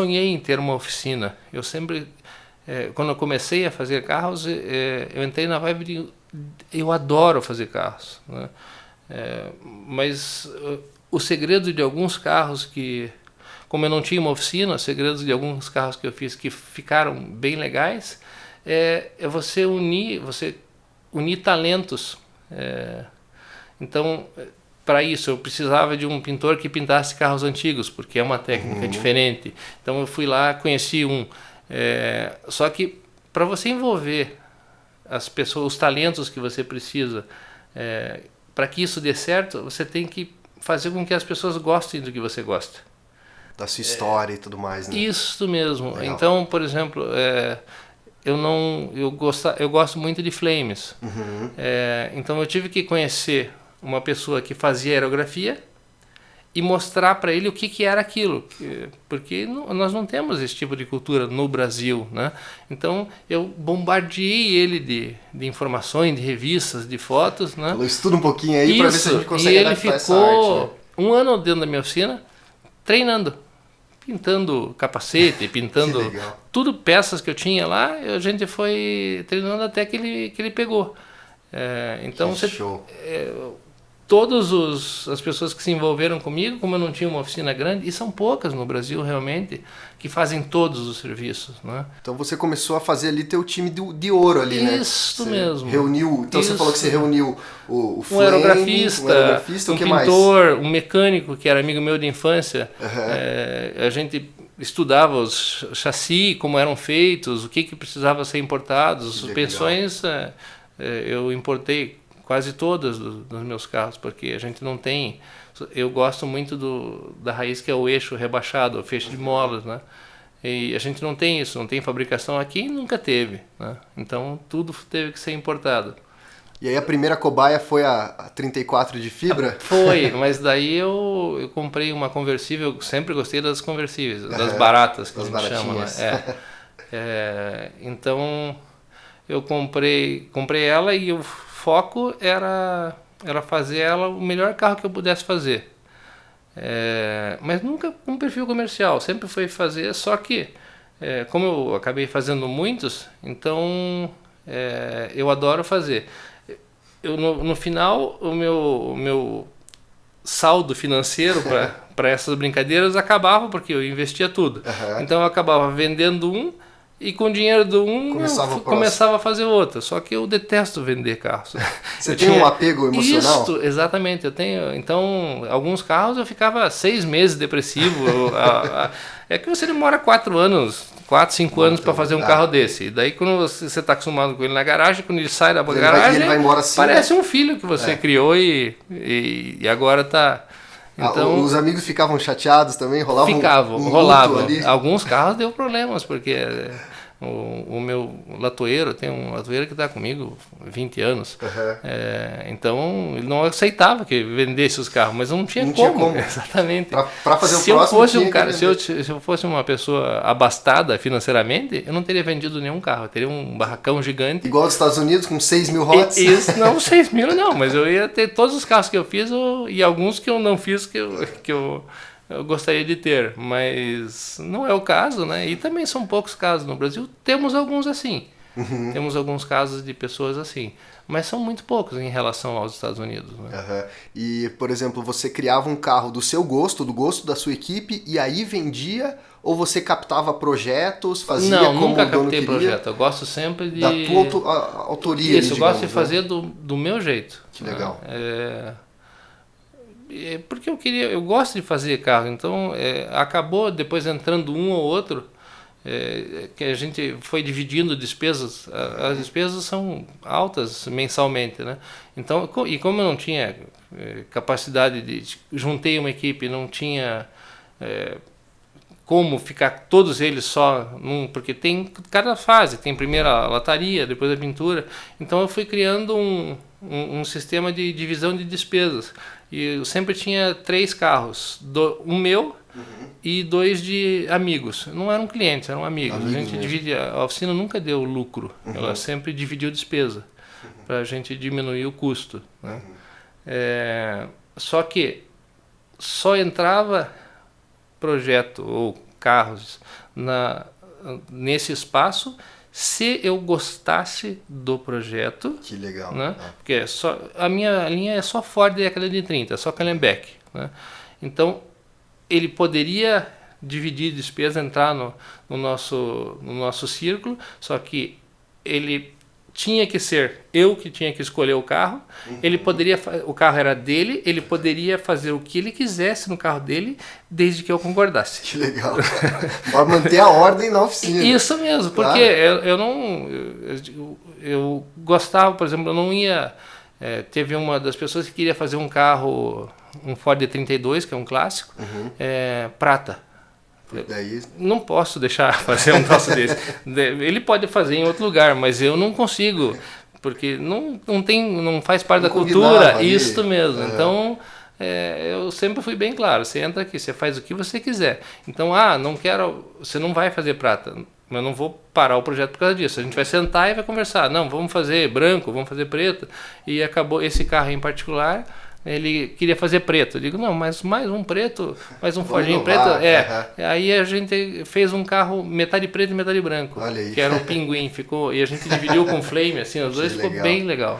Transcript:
sonhei em ter uma oficina. Eu sempre, quando eu comecei a fazer carros, eu entrei na vibe de eu adoro fazer carros, né? Mas o segredo de alguns carros que, como eu não tinha uma oficina, os segredos de alguns carros que eu fiz que ficaram bem legais, é você unir talentos. Então, para isso, eu precisava de um pintor que pintasse carros antigos, porque é uma técnica diferente. Então, eu fui lá, conheci um. Só que, para você envolver as pessoas, os talentos que você precisa, para que isso dê certo, você tem que fazer com que as pessoas gostem do que você gosta. Da sua história e tudo mais, né? Isso mesmo. Legal. Então, por exemplo, eu gosto muito de Flames. Então eu tive que conhecer uma pessoa que fazia aerografia e mostrar para ele o que era aquilo, porque nós não temos esse tipo de cultura no Brasil, né? Então eu bombardeei ele de informações, de revistas, de fotos, né? Falou, estuda um pouquinho aí para ver se a gente consegue adaptar essa arte. E ele ficou um ano dentro da minha oficina treinando, pintando capacete, pintando tudo, peças que eu tinha lá, a gente foi treinando até que ele pegou. Então todas as pessoas que se envolveram comigo, como eu não tinha uma oficina grande, e são poucas no Brasil realmente, que fazem todos os serviços, né? Então você começou a fazer ali teu time de ouro ali, né? Isso mesmo. Reuniu, então você falou que você reuniu o um aerografista, um pintor, um mecânico que era amigo meu de infância. A gente estudava os chassis, como eram feitos, o que precisava ser importado, as suspensões. Eu importei quase todas dos meus carros, porque a gente não tem. Eu gosto muito da raiz que é o eixo rebaixado, o feixe de molas, né? E a gente não tem isso, não tem fabricação aqui e nunca teve, né? Então tudo teve que ser importado. E aí a primeira cobaia foi a 34 de fibra? Foi, mas daí eu comprei uma conversível, eu sempre gostei das conversíveis, das baratas, que a gente chama, né? Então eu comprei ela e o foco era fazer ela o melhor carro que eu pudesse fazer. Mas nunca com um perfil comercial, sempre foi fazer, só que como eu acabei fazendo muitos, então eu adoro fazer. No final, o meu saldo financeiro para essas brincadeiras acabava, porque eu investia tudo. Então eu acabava vendendo um, e com o dinheiro do um começava a fazer outro. Só que eu detesto vender carros. Você tem um apego emocional? Isso, exatamente. Eu tenho. Então, alguns carros eu ficava 6 meses depressivo. É que você demora 4 anos, 4, 5 anos para fazer um carro desse. E daí quando você está acostumado com ele na garagem, quando ele sai da garagem, ele vai embora assim, parece um filho que você criou e agora está... Então, os amigos ficavam chateados também? Rolavam. Alguns carros deu problemas, porque o meu latoeiro, tem um latoeiro que está comigo há 20 anos. Então, ele não aceitava que vendesse os carros, mas não tinha como. Exatamente. Para fazer o próximo, se eu fosse uma pessoa abastada financeiramente, eu não teria vendido nenhum carro. Eu teria um barracão gigante. Igual dos Estados Unidos, com 6 mil rodas? Isso, não, 6 mil não, mas eu ia ter todos os carros que eu fiz e alguns que eu não fiz que eu gostaria de ter, mas não é o caso, né? E também são poucos casos no Brasil. Temos alguns assim. Temos alguns casos de pessoas assim, mas são muito poucos em relação aos Estados Unidos, né? E, por exemplo, você criava um carro do seu gosto, do gosto da sua equipe, e aí vendia, ou você captava projetos, fazia como o dono queria? Não, nunca captei projeto. Eu gosto sempre de... Da tua autoria, isso, eu gosto de fazer do meu jeito. Que legal. Porque eu gosto de fazer carro, então acabou depois entrando um ou outro, que a gente foi dividindo despesas. As despesas são altas mensalmente, né? Então, e como eu não tinha capacidade juntei uma equipe, não tinha como ficar todos eles só porque tem cada fase, tem primeiro a lataria, depois a pintura. Então eu fui criando um sistema de divisão de despesas. E eu sempre tinha 3 carros, um meu e 2 de amigos. Não eram clientes, eram amigos. A gente dividia, a oficina nunca deu lucro, ela sempre dividiu despesa para a gente diminuir o custo, né? Só que só entrava projeto ou carros nesse espaço se eu gostasse do projeto. Que legal. Né? Porque a minha linha é só Ford década de 30, só Callenbeck. Né? Então, ele poderia dividir despesa, entrar no nosso círculo, só que ele tinha que ser eu que tinha que escolher o carro. Ele poderia, o carro era dele, ele poderia fazer o que ele quisesse no carro dele, desde que eu concordasse. Que legal. Para manter a ordem na oficina. Isso mesmo, claro. Porque eu gostava, por exemplo, eu não ia... teve uma das pessoas que queria fazer um carro, um Ford 32, que é um clássico, prata. Daí... Não posso deixar fazer um troço desse. Ele pode fazer em outro lugar, mas eu não consigo, porque não faz parte da cultura. Isso mesmo. Então, eu sempre fui bem claro. Você entra aqui, você faz o que você quiser. Então, não quero, você não vai fazer prata. Eu não vou parar o projeto por causa disso. A gente vai sentar e vai conversar. Não, vamos fazer branco, vamos fazer preto. E acabou esse carro em particular. Ele queria fazer preto. Eu digo, não, mas mais um preto, mais um Fordinho preto. Aí a gente fez um carro metade preto e metade branco. Olha aí. Que era um pinguim. E a gente dividiu com flame, assim, os dois, ficou bem legal.